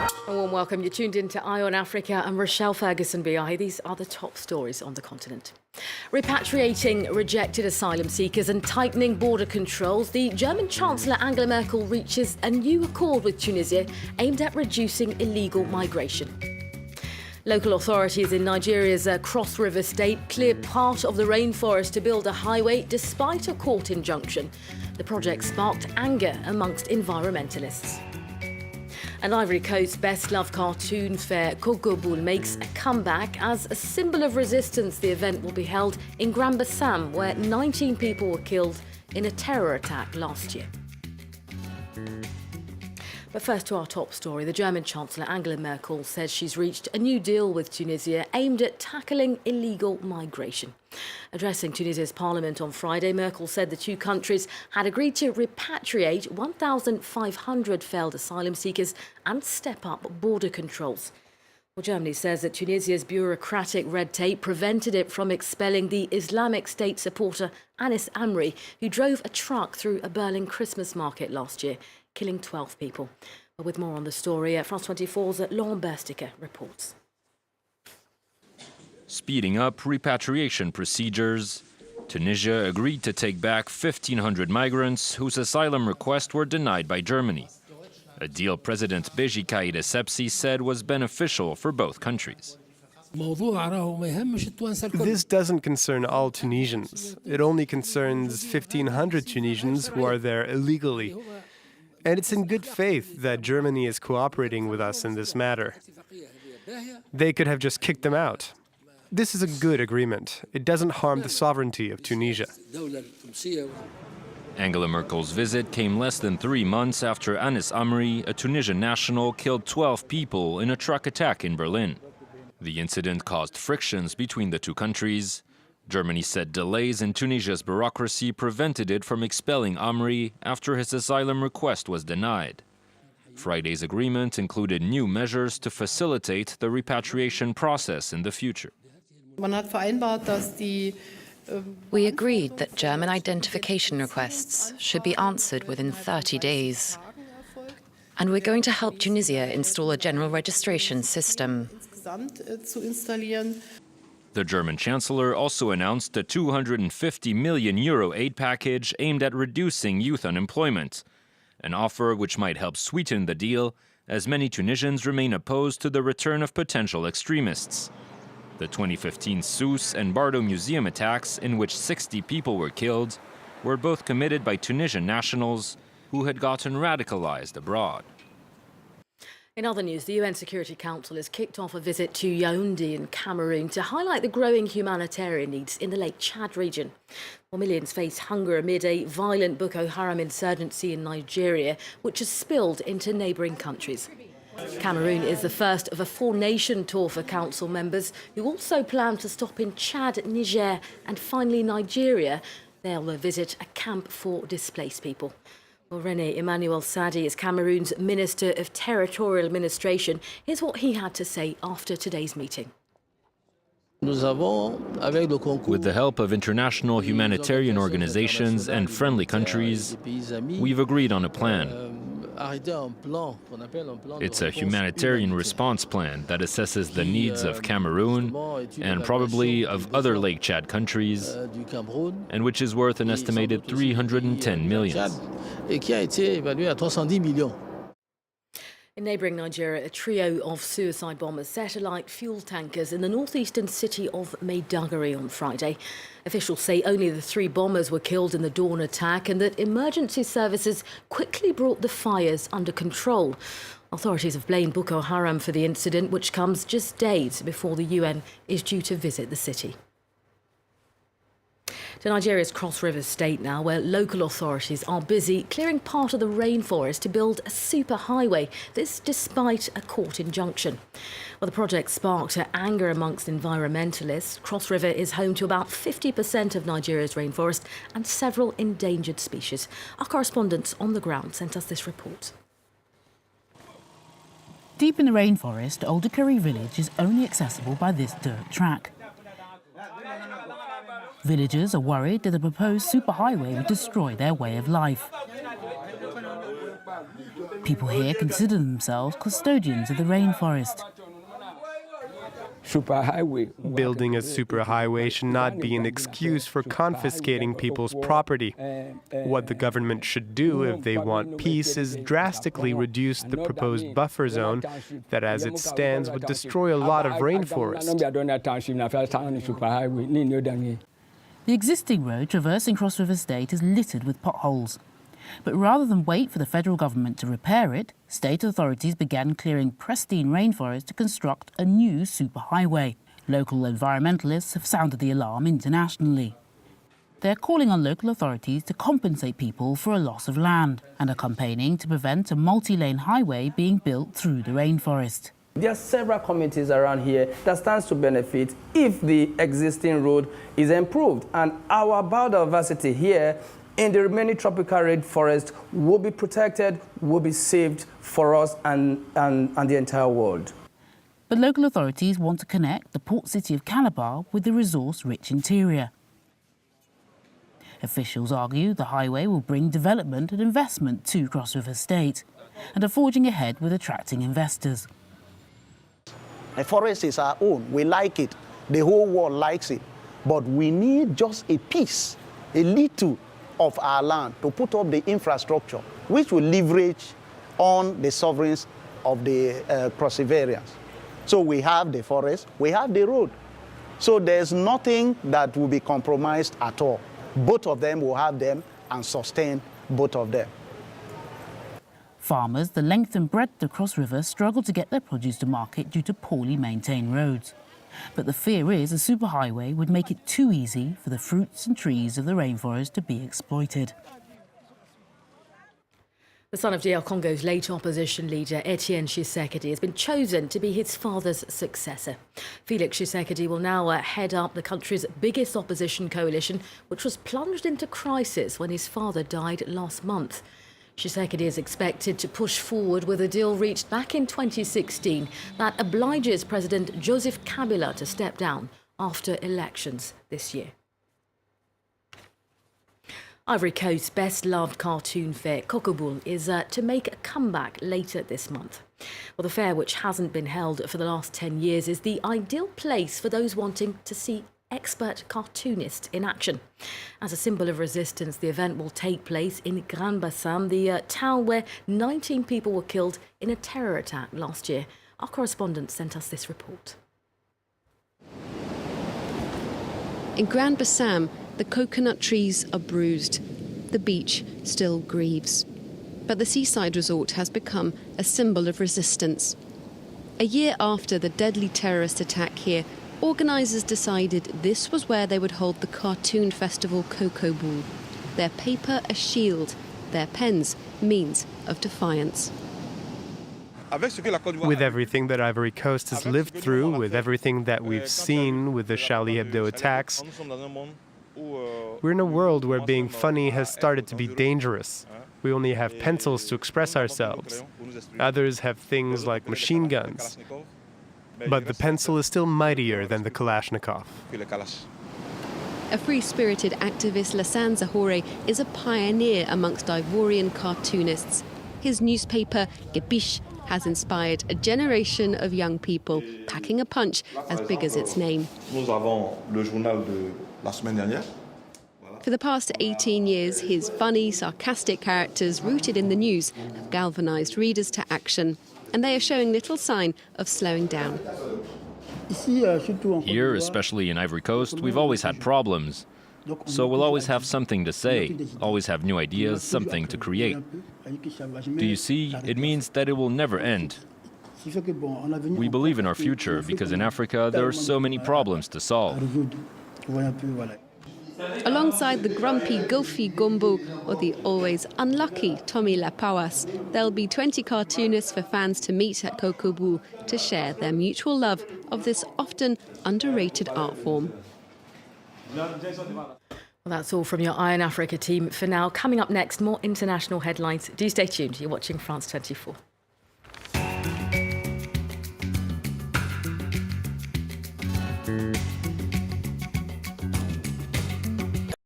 A warm welcome. You're tuned in to Eye on Africa. I'm Rochelle Ferguson BI. These are the top stories on the continent. Repatriating rejected asylum seekers and tightening border controls, the German Chancellor Angela Merkel reaches a new accord with Tunisia aimed at reducing illegal migration. Local authorities in Nigeria's Cross River State cleared part of the rainforest to build a highway despite a court injunction. The project sparked anger amongst environmentalists. And Ivory Coast's best-loved cartoon fair, CocoBulles, makes a comeback. As a symbol of resistance, the event will be held in Grand Bassam, where 19 people were killed in a terror attack last year. But first to our top story. The German Chancellor Angela Merkel says she's reached a new deal with Tunisia aimed at tackling illegal migration. Addressing Tunisia's parliament on Friday, Merkel said the two countries had agreed to repatriate 1,500 failed asylum seekers and step up border controls. Well, Germany says that Tunisia's bureaucratic red tape prevented it from expelling the Islamic State supporter Anis Amri, who drove a truck through a Berlin Christmas market last year, killing 12 people. Well, with more on the story, France 24's Laurent Bersticker reports. Speeding up repatriation procedures, Tunisia agreed to take back 1,500 migrants whose asylum requests were denied by Germany. A deal President Beji Caid Essebsi said was beneficial for both countries. This doesn't concern all Tunisians. It only concerns 1,500 Tunisians who are there illegally. And it's in good faith that Germany is cooperating with us in this matter. They could have just kicked them out. This is a good agreement. It doesn't harm the sovereignty of Tunisia. Angela Merkel's visit came less than 3 months after Anis Amri, a Tunisian national, killed 12 people in a truck attack in Berlin. The incident caused frictions between the two countries. Germany said delays in Tunisia's bureaucracy prevented it from expelling Amri after his asylum request was denied. Friday's agreement included new measures to facilitate the repatriation process in the future. We agreed that German identification requests should be answered within 30 days. And we're going to help Tunisia install a general registration system. The German Chancellor also announced a €250 million aid package aimed at reducing youth unemployment, an offer which might help sweeten the deal, as many Tunisians remain opposed to the return of potential extremists. The 2015 Sousse and Bardo Museum attacks, in which 60 people were killed, were both committed by Tunisian nationals who had gotten radicalized abroad. In other news, the UN Security Council has kicked off a visit to Yaoundé in Cameroon to highlight the growing humanitarian needs in the Lake Chad region. Well, millions face hunger amid a violent Boko Haram insurgency in Nigeria, which has spilled into neighbouring countries. Cameroon is the first of a 4-nation tour for council members who also plan to stop in Chad, Niger and finally Nigeria. They'll visit a camp for displaced people. Well, René Emmanuel Sadi is Cameroon's Minister of Territorial Administration. Here's what he had to say after today's meeting. With the help of international humanitarian organizations and friendly countries, we've agreed on a plan. It's a humanitarian response plan that assesses the needs of Cameroon and probably of other Lake Chad countries, and which is worth an estimated 310 million. In neighbouring Nigeria, a trio of suicide bombers set alight fuel tankers in the northeastern city of Maiduguri on Friday. Officials say only the 3 bombers were killed in the dawn attack and that emergency services quickly brought the fires under control. Authorities have blamed Boko Haram for the incident, which comes just days before the UN is due to visit the city. To Nigeria's Cross River State now, where local authorities are busy clearing part of the rainforest to build a superhighway. This despite a court injunction. Well, the project sparked anger amongst environmentalists. Cross River is home to about 50% of Nigeria's rainforest and several endangered species. Our correspondents on the ground sent us this report. Deep in the rainforest, Oldakari village is only accessible by this dirt track. Villagers are worried that the proposed superhighway would destroy their way of life. People here consider themselves custodians of the rainforest. Building a superhighway should not be an excuse for confiscating people's property. What the government should do if they want peace is drastically reduce the proposed buffer zone that, as it stands, would destroy a lot of rainforest. The existing road traversing Cross River State is littered with potholes. But rather than wait for the federal government to repair it, state authorities began clearing pristine rainforest to construct a new superhighway. Local environmentalists have sounded the alarm internationally. They're calling on local authorities to compensate people for a loss of land and are campaigning to prevent a multi-lane highway being built through the rainforest. There are several communities around here that stands to benefit if the existing road is improved, and our biodiversity here in the remaining tropical rainforest will be protected, will be saved for us and the entire world. But local authorities want to connect the port city of Calabar with the resource-rich interior. Officials argue the highway will bring development and investment to Cross River State and are forging ahead with attracting investors. The forest is our own. We like it. The whole world likes it. But we need just a piece, a little of our land to put up the infrastructure, which will leverage on the sovereigns of the perseverance. So we have the forest, we have the road. So there's nothing that will be compromised at all. Both of them will have them and sustain both of them. Farmers the length and breadth of Cross River struggle to get their produce to market due to poorly maintained roads. But the fear is a superhighway would make it too easy for the fruits and trees of the rainforest to be exploited. The son of DR Congo's late opposition leader, Etienne Tshisekedi, has been chosen to be his father's successor. Félix Tshisekedi will now head up the country's biggest opposition coalition, which was plunged into crisis when his father died last month. Tshisekedi is expected to push forward with a deal reached back in 2016 that obliges President Joseph Kabila to step down after elections this year. Ivory Coast's best-loved cartoon fair, CocoBulles, is to make a comeback later this month. Well, the fair, which hasn't been held for the last 10 years, is the ideal place for those wanting to see expert cartoonists in action. As a symbol of resistance, the event will take place in Grand Bassam, the town where 19 people were killed in a terror attack last year. Our correspondent sent us this report. In Grand Bassam, the coconut trees are bruised. The beach still grieves. But the seaside resort has become a symbol of resistance. A year after the deadly terrorist attack here, organisers decided this was where they would hold the cartoon festival CocoBulles. Their paper a shield, their pens means of defiance. With everything that Ivory Coast has lived through, with everything that we've seen with the Charlie Hebdo attacks, we're in a world where being funny has started to be dangerous. We only have pencils to express ourselves. Others have things like machine guns. But the pencil is still mightier than the Kalashnikov. A free-spirited activist, Lassane Zahore, is a pioneer amongst Ivorian cartoonists. His newspaper, Gebish, has inspired a generation of young people, packing a punch as big as its name. For the past 18 years, his funny, sarcastic characters rooted in the news have galvanised readers to action. And they are showing little sign of slowing down. Here, especially in Ivory Coast, we've always had problems. So we'll always have something to say, always have new ideas, something to create. Do you see? It means that it will never end. We believe in our future because in Africa there are so many problems to solve. Alongside the grumpy Gulfi Gombo or the always unlucky Tommy Lapawas, there'll be 20 cartoonists for fans to meet at CocoBulles to share their mutual love of this often underrated art form. Well, that's all from your Iron Africa team for now. Coming up next, more international headlines. Do stay tuned. You're watching France 24.